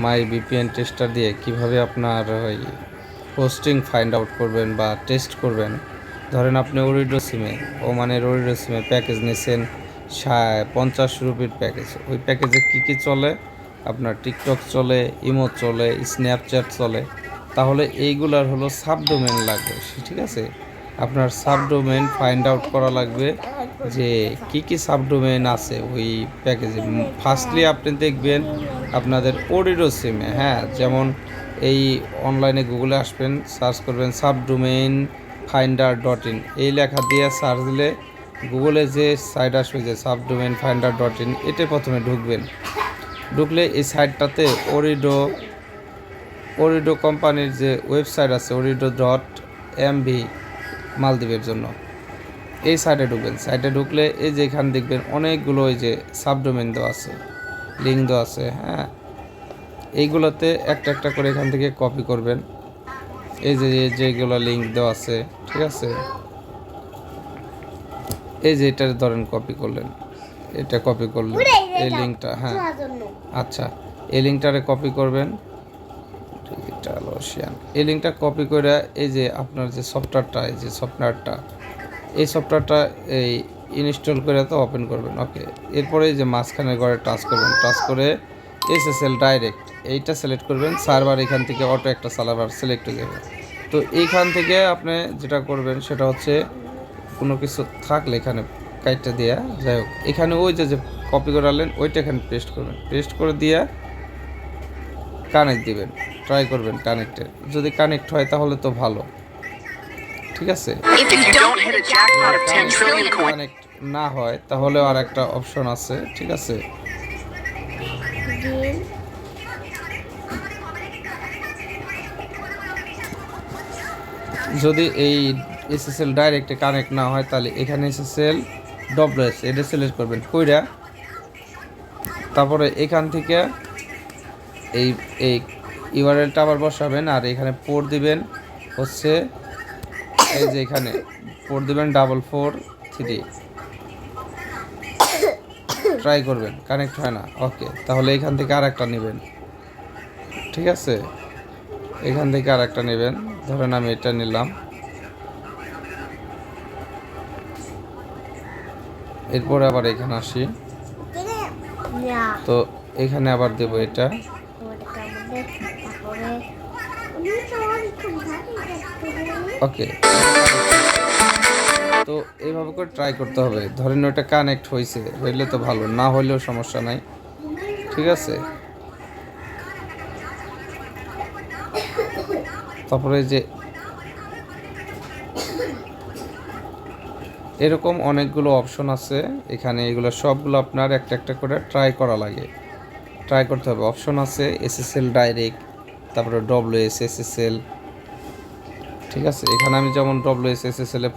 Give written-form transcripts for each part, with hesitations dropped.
মাই VPN tester দিয়ে কিভাবে আপনার ওই হোস্টিং ফাইন্ড আউট করবেন বা টেস্ট করবেন। ধরেন আপনি ওরিডো সিমে ওমানের ওরিডো সিমে প্যাকেজ নিয়েছেন 50 রুপির প্যাকেজ। ওই প্যাকেজে কী চলে, আপনার টিকটক চলে, ইমো চলে, স্ন্যাপচ্যাট চলে। তাহলে এইগুলার হলো সাবডোমেন লাগবে, ঠিক আছে। আপনার সাবডোমেন ফাইন্ড আউট করা লাগবে যে কি সাবডোমেন আছে ওই প্যাকেজে। ফার্স্টলি আপনি দেখবেন আপনাদের ওরিডো সিমে, হ্যাঁ, যেমন এই অনলাইনে গুগলে আসবেন, সার্চ করবেন সাবডোমেইন ফাইন্ডার .in, এই লেখা দিয়ে সার্চ দিলে গুগলে যে সাইট আসবে যে সাবডোমেইন ফাইন্ডার .in, এতে প্রথমে ঢুকবেন। ঢুকলে এই সাইটটাতে ওরিডো কোম্পানির যে ওয়েবসাইট আছে orido.mv মালদ্বীপের জন্য, এই সাইটে ঢুকবেন। সাইটে ঢুকলে এই যে এখানে দেখবেন অনেকগুলো ওই যে সাবডোমেন দেওয়া আছে, লিঙ্ক দেওয়া আছে, হ্যাঁ। এইগুলোতে একটা একটা করে এখান থেকে কপি করবেন। এই যে যেগুলো লিঙ্ক দেওয়া আছে, ঠিক আছে, এই যে এটার ধরেন কপি করলেন, এটা কপি করলেন এই লিঙ্কটা, হ্যাঁ, আচ্ছা, এই লিঙ্কটারে কপি করবেন। এই লিঙ্কটা কপি করে এই যে আপনার যে সফটওয়্যারটা, এই সফটওয়্যারটা এই ইনস্টল করে তো ওপেন করবেন। ওকে, এরপরে যে মাঝখানে ঘরে টাচ করবেন, টাচ করে SSL ডাইরেক্ট এইটা সিলেক্ট করবেন। সার্ভার এখান থেকে অটো একটা সার্ভার সিলেক্ট হয়ে যাবে। তো এইখান থেকে আপনি যেটা করবেন সেটা হচ্ছে কোনো কিছু থাকলে এখানে কাইটটা দিয়া, যাই হোক, এখানে ওই যে কপি করে আনলেন ওইটা এখানে পেস্ট করবেন। পেস্ট করে দিয়ে কানেক্ট দিবেন, ট্রাই করবেন কানেক্টের। যদি কানেক্ট হয় তাহলে তো ভালো, ঠিক আছে। কানেক্ট না হয় তাহলে আর একটা অপশন আছে, ঠিক আছে। যদি এই SSL ডাইরেক্টে কানেক্ট না হয় তাহলে এখানে SSL WS এটা সিলেক্ট করবেন কইরা, তারপরে এখান থেকে এই এই ইউআরএলটা আবার বসাবেন আর এখানে পোর্ট দিবেন হচ্ছে এই যে এখানে পোর্ট দিবেন 443। ট্রাই করবেন, কানেক্ট হয় না। ওকে, তাহলে এখান থেকে আর একটা নেবেন, ঠিক আছে, এখান থেকে আর একটা নেবেন। ধরেন আমি এটা নিলাম, এরপরে আবার এখানে আসি, তো এখানে আবার দেব এটা। ওকে, তো এইভাবে করে ট্রাই করতে হবে। ধরেন ওটা কানেক্ট হইলে তো ভালো, না হইলেও সমস্যা নাই, ঠিক আছে। তারপরে যে এরকম অনেকগুলো অপশন আছে এখানে, এগুলো সবগুলো আপনার একটা একটা করে ট্রাই করা লাগে, ট্রাই করতে হবে। অপশন আছে SSL ডাইরেক্ট, তারপরে WS SSL, ঠিক আছে। এখানে আমি যেমন WS SSL এ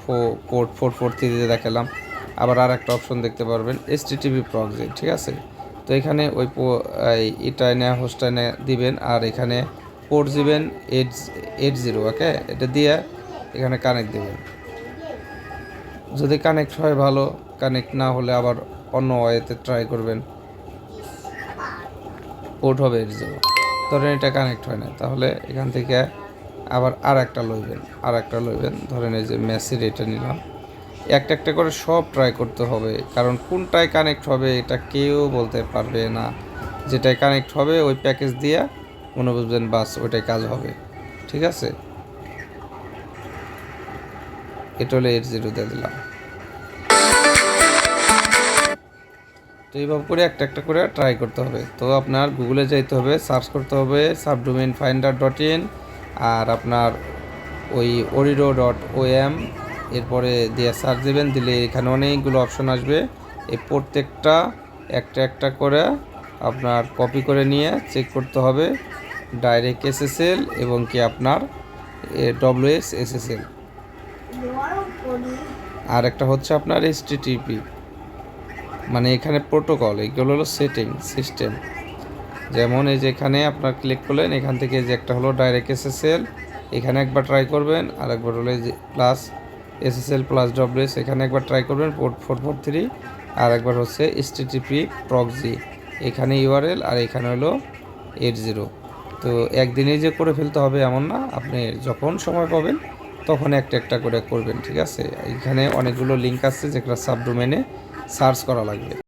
পোর্ট 443 দেখালাম। আবার আর একটা অপশন দেখতে পারবেন HTTP প্রক্সি, ঠিক আছে। তো এখানে ওই এটা এনে হোস্টটা এনে দিবেন আর এখানে পোর্ট দিবেন 80, ওকে, এটা দিয়ে এখানে কানেক্ট দিবেন। যদি কানেক্ট হয় ভালো, কানেক্ট না হলে আবার অন্য ওয়েতে ট্রাই করবেন। পোর্ট হবে 80, ধরেন এটা কানেক্ট হয় না, তাহলে এখান থেকে আবার আর একটা লইবেন। ধরেন এই যে মেসেজ এটা নিলাম। একটা একটা করে সব ট্রাই করতে হবে, কারণ কোনটায় কানেক্ট হবে এটা কেউ বলতে পারবে না। যেটাই কানেক্ট হবে ওই প্যাকেজ দিয়ে মনে বুঝবেন বাস ওইটাই কাজ হবে, ঠিক আছে। এটা হলে 80 দিয়ে দিলাম। তো এইভাবে করে একটা একটা করে ট্রাই করতে হবে। তো আপনার গুগলে যাইতে হবে, সার্চ করতে হবে সাবডোমেইন ফাইন্ডার .in, আর আপনার ওই orido.om, এরপরে দিয়ে সার্চ দেবেন। দিলে এখানে অনেকগুলো অপশন আসবে। এই প্রত্যেকটা একটা একটা করে আপনার কপি করে নিয়ে চেক করতে হবে ডাইরেক্ট SSL এবং কি আপনার WS SSL, আর একটা হচ্ছে আপনার HTTP, মানে এখানে প্রোটোকল। এগুলো হলো সেটিং সিস্টেম। যেমন এই যে এখানে আপনার ক্লিক করলেন, এখান থেকে যে একটা হলো ডাইরেক্ট SSL, এখানে একবার ট্রাই করবেন। আর একবার হলো যে প্লাস SSL প্লাস WS, এখানে একবার ট্রাই করবেন পোর্ট 443। আর একবার হচ্ছে HTTP প্রক্সি, এখানে ইউআরএল আর এখানে হলো 80। তো একদিনেই যে করে ফেলতে হবে এমন না, আপনি যখন সময় পাবেন তখন একটা একটা করে করবেন, ঠিক আছে। এখানে অনেকগুলো লিঙ্ক আছে যেগুলো সাবডোমেনে সার্চ করা লাগবে।